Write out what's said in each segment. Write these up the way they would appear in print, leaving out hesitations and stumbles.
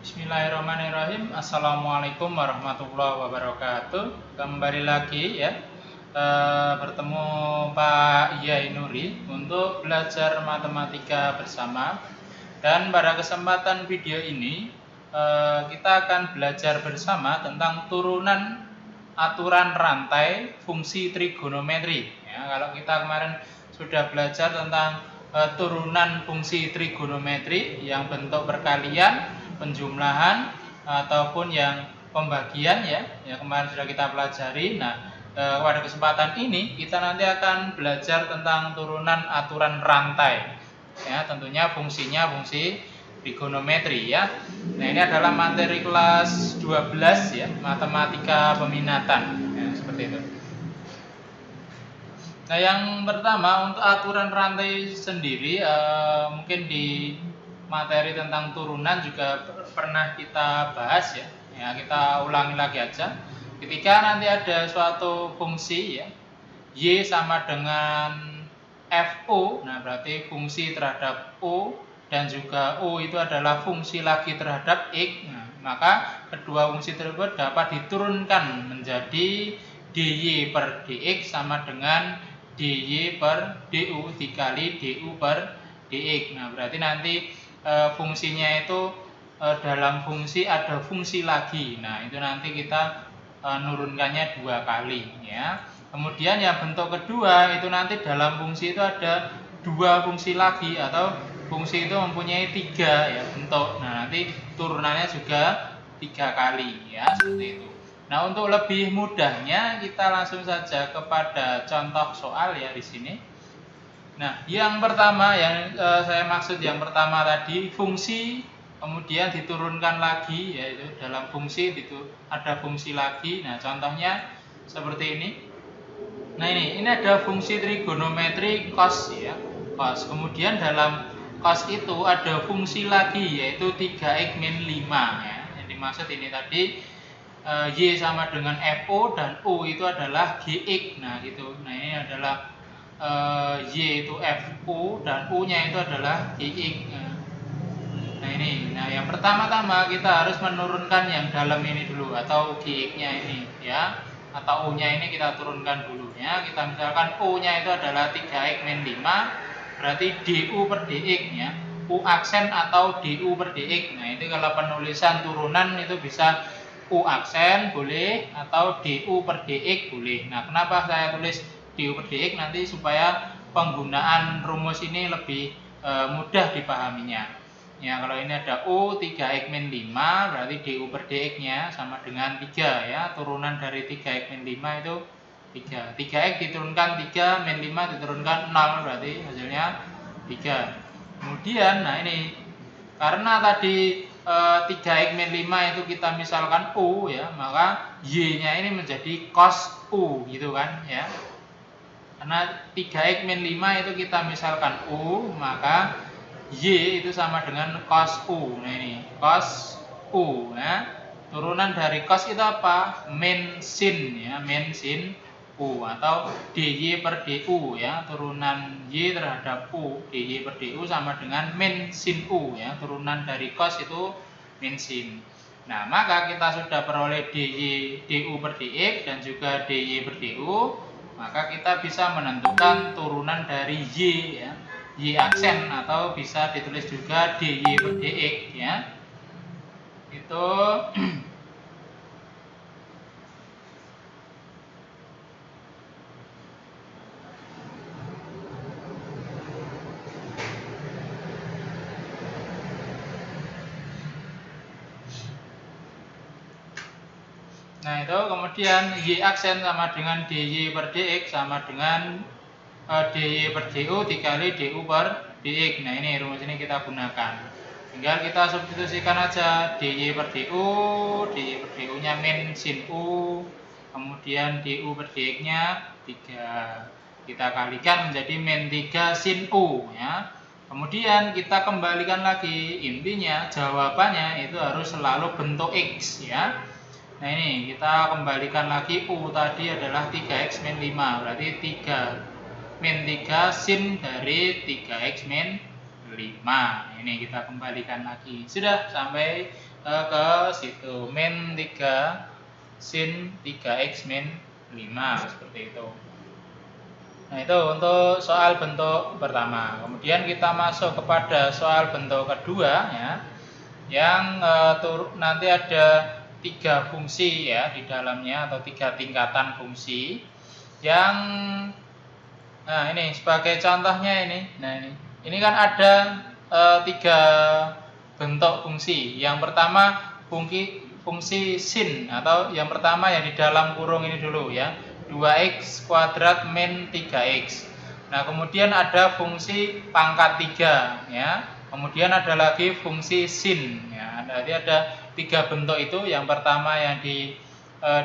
Bismillahirrahmanirrahim. Assalamualaikum warahmatullahi wabarakatuh. Kembali lagi ya, bertemu Pak Yai Nuri untuk belajar matematika bersama. Dan pada kesempatan video ini kita akan belajar bersama tentang turunan aturan rantai fungsi trigonometri. Ya, kalau kita kemarin sudah belajar tentang turunan fungsi trigonometri yang bentuk perkalian, penjumlahan ataupun yang pembagian ya kemarin sudah kita pelajari. Nah, pada kesempatan ini kita nanti akan belajar tentang turunan aturan rantai. Ya, tentunya fungsinya fungsi trigonometri ya. Nah, ini adalah materi kelas 12 ya, matematika peminatan. Ya, seperti itu. Nah, yang pertama untuk aturan rantai sendiri mungkin di materi tentang turunan juga pernah kita bahas ya. Ya, kita ulangi lagi aja. Ketika nanti ada suatu fungsi ya, Y sama dengan FO, nah berarti fungsi terhadap O dan juga O itu adalah fungsi lagi terhadap X. Nah, maka kedua fungsi tersebut dapat diturunkan menjadi dy per dx sama dengan dy per du dikali du per dx. Nah, berarti nanti fungsinya itu dalam fungsi ada fungsi lagi. Nah, itu nanti kita nurunkannya 2 kali ya. Kemudian yang bentuk kedua itu nanti dalam fungsi itu ada 2 fungsi lagi atau fungsi itu mempunyai 3 ya bentuk. Nah, nanti turunannya juga 3 kali ya, seperti itu. Nah, untuk lebih mudahnya kita langsung saja kepada contoh soal ya di sini. Nah, yang pertama yang saya maksud yang pertama tadi fungsi kemudian diturunkan lagi, yaitu dalam fungsi itu ada fungsi lagi. Nah, contohnya seperti ini. Nah, ini ada fungsi trigonometri cos ya, cos. Kemudian dalam cos itu ada fungsi lagi yaitu 3x min 5 ya. Yang dimaksud ini tadi Y sama dengan FO dan O itu adalah GX. Nah, gitu. Nah, ini adalah Y itu FO dan U-nya itu adalah GX. Nah, ini. Nah, yang pertama-tama kita harus menurunkan yang dalam ini dulu atau GX-nya ini ya. Atau U-nya ini kita turunkan dulu ya. Kita misalkan U-nya itu adalah 3x min 5, berarti DU per DX ya. U aksen atau DU per DX. Nah, itu kalau penulisan turunan itu bisa U aksen boleh atau DU per DX boleh. Nah, kenapa saya tulis DU per DX nanti supaya penggunaan rumus ini lebih mudah dipahaminya. Ya, kalau ini ada U 3x min 5 berarti DU per DX nya sama dengan 3 ya. Turunan dari 3x min 5 itu 3. 3x diturunkan 3 min 5 diturunkan 0 berarti hasilnya 3. Kemudian nah ini karena tadi 3x min 5 itu kita misalkan U ya, maka Y nya ini menjadi cos U gitu kan ya. Karena 3x min 5 itu kita misalkan U, maka Y itu sama dengan cos U. Nah, ini cos U ya. Turunan dari cos itu apa? Min sin ya, min sin U atau dy per du ya. Turunan Y terhadap U, dy per du sama dengan min sin U ya. Turunan dari cos itu min sin. Nah, maka kita sudah peroleh dy du per dx dan juga dy per du. Maka kita bisa menentukan turunan dari Y ya, Y aksen atau bisa ditulis juga dy per dx ya. Itu nah, itu kemudian Y aksen sama dengan dy per dx sama dengan dy per du dikali du per dx. Nah, ini rumus ini kita gunakan. Tinggal kita substitusikan aja dy per du nya min sin u, kemudian du per dx nya 3. Kita kalikan menjadi min 3 sin u ya. Kemudian kita kembalikan lagi, intinya jawabannya itu harus selalu bentuk x ya. Nah, ini kita kembalikan lagi U tadi adalah 3x min 5 berarti 3 min 3 sin dari 3x min 5 5. Ini kita kembalikan lagi. Sudah sampai ke situ. Min 3 sin 3x min 5 seperti itu. Nah, itu untuk soal bentuk pertama. Kemudian kita masuk kepada soal bentuk kedua ya. Yang nanti ada 3 fungsi ya di dalamnya, atau 3 tingkatan fungsi. Yang nah ini sebagai contohnya ini. Nah, ini kan ada 3 bentuk fungsi. Yang pertama fungsi sin, atau yang pertama yang di dalam kurung ini dulu ya. 2x kuadrat min 3x. Nah, kemudian ada fungsi pangkat 3 ya. Kemudian ada lagi fungsi sin ya. Jadi ada 3 bentuk itu. Yang pertama yang di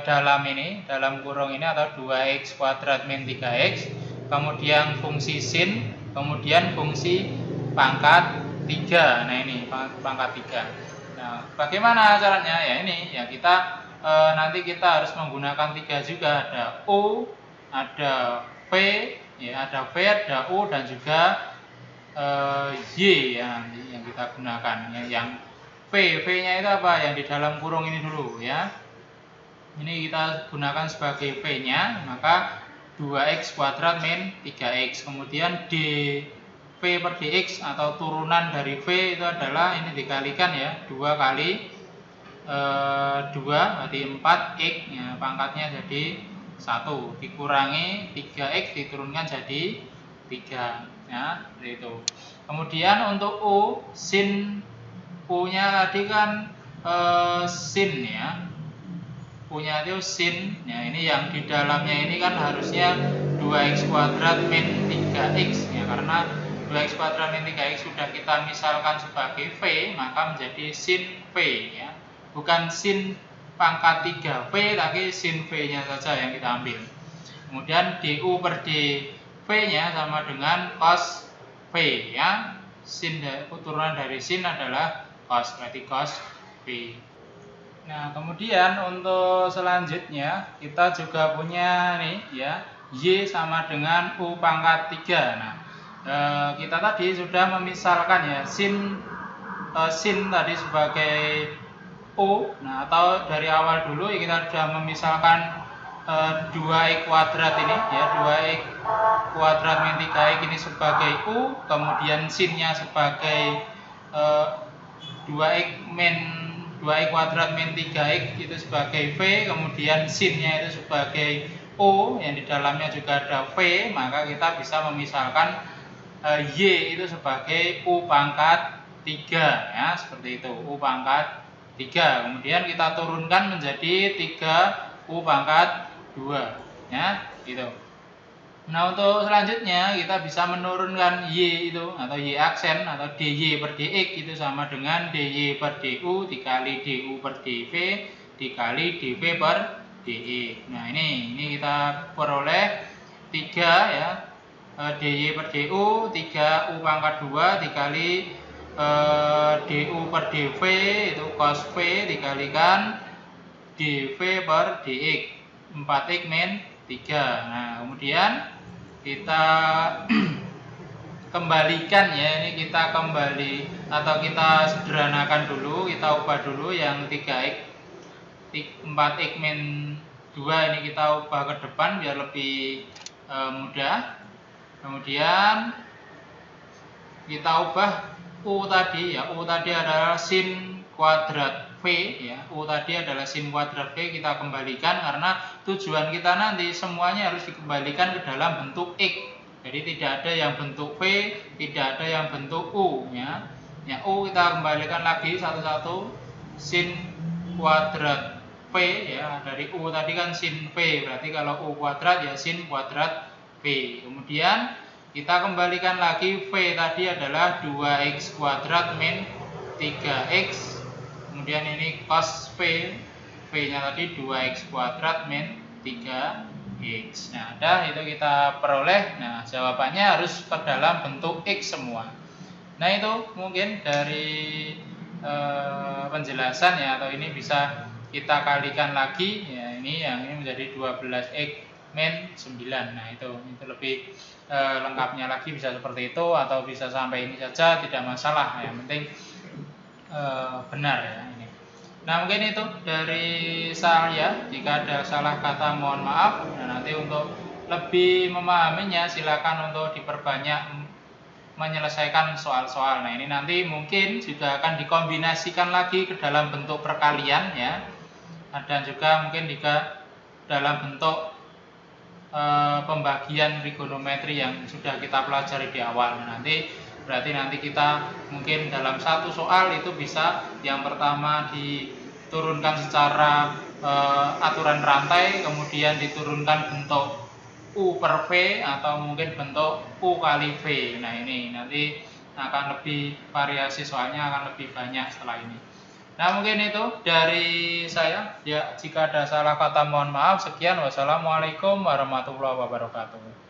dalam ini, dalam kurung ini, atau 2x kuadrat min 3x. Kemudian fungsi sin, kemudian fungsi pangkat 3. Nah, ini pangkat 3. Nah, bagaimana caranya? Ya ini, ya kita nanti kita harus menggunakan 3 juga. Ada U, ada V, ya ada V, ada U, dan juga Y ya, yang kita gunakan. Ya, yang V-nya itu apa? Yang di dalam kurung ini dulu ya. Ini kita gunakan sebagai V-nya, maka 2x kuadrat min 3x. Kemudian dV per dx atau turunan dari V itu adalah ini dikalikan ya, 2 kali 2 berarti 4x ya, pangkatnya jadi 1 dikurangi 3x diturunkan jadi 3 ya, seperti itu. Kemudian untuk U, sin U-nya tadi kan sin ya. U-nya itu sin. Ya, ini yang di dalamnya ini kan harusnya 2x kuadrat min 3x ya, karena 2x kuadrat min 3x sudah kita misalkan sebagai V, maka menjadi sin V ya. Bukan sin pangkat 3V, tapi sin V-nya saja yang kita ambil. Kemudian du per dV-nya sama dengan cos V ya. Sin turunan dari sin adalah cos, berarti cos V. Nah, kemudian untuk selanjutnya kita juga punya nih ya, Y sama dengan U pangkat 3. Nah, kita tadi sudah memisalkan ya, sin tadi sebagai U. Nah, atau dari awal dulu ya, kita sudah memisalkan 2x kuadrat ini ya, 2x kuadrat min 3x ini sebagai U, kemudian sinnya sebagai 2x kuadrat min 3x itu sebagai V, kemudian sinnya itu sebagai U, yang di dalamnya juga ada V, maka kita bisa memisalkan Y itu sebagai U pangkat 3 ya, seperti itu, U pangkat 3. Kemudian kita turunkan menjadi 3 U pangkat 2 ya, gitu. Nah, untuk selanjutnya kita bisa menurunkan Y itu, atau Y aksen, atau dy per dx itu sama dengan dy per du dikali du per dv dikali dv per dx. Nah, ini kita peroleh 3 ya, dy per du 3 U pangkat 2 dikali du per dv itu cos v dikalikan dv per dx 4x min 3. Nah, kemudian kita kembalikan ya, ini kita kembali atau kita sederhanakan dulu, kita ubah dulu yang 3x 4x min 2 ini kita ubah ke depan biar lebih mudah. Kemudian kita ubah U tadi ya, U tadi adalah sin kuadrat V ya, U tadi adalah sin kuadrat V, kita kembalikan karena tujuan kita nanti semuanya harus dikembalikan ke dalam bentuk X. Jadi tidak ada yang bentuk V, tidak ada yang bentuk U ya. Ya, U kita kembalikan lagi satu-satu, sin kuadrat V ya, dari U tadi kan sin V, berarti kalau U kuadrat ya sin kuadrat V. Kemudian kita kembalikan lagi V tadi adalah 2x kuadrat min 3x. Kemudian ini cos V, V-nya tadi 2x kuadrat min 3x. Nah, dah itu kita peroleh. Nah, jawabannya harus ke dalam bentuk X semua. Nah, itu mungkin dari penjelasan ya, atau ini bisa kita kalikan lagi ya, ini yang ini menjadi 12x min 9. Nah, itu lebih lengkapnya lagi bisa seperti itu atau bisa sampai ini saja, tidak masalah. Yang penting benar ya ini. Nah, mungkin itu dari saya. Jika ada salah kata mohon maaf. Nah, nanti untuk lebih memahaminya silakan untuk diperbanyak menyelesaikan soal-soal. Nah, ini nanti mungkin juga akan dikombinasikan lagi ke dalam bentuk perkalian ya. Dan juga mungkin juga dalam bentuk pembagian trigonometri yang sudah kita pelajari di awal. Nah, berarti nanti kita mungkin dalam satu soal itu bisa yang pertama diturunkan secara aturan rantai, kemudian diturunkan bentuk U per V atau mungkin bentuk U kali V. Nah, ini nanti akan lebih variasi soalnya akan lebih banyak setelah ini. Nah, mungkin itu dari saya. Ya, jika ada salah kata mohon maaf. Sekian, wassalamualaikum warahmatullahi wabarakatuh.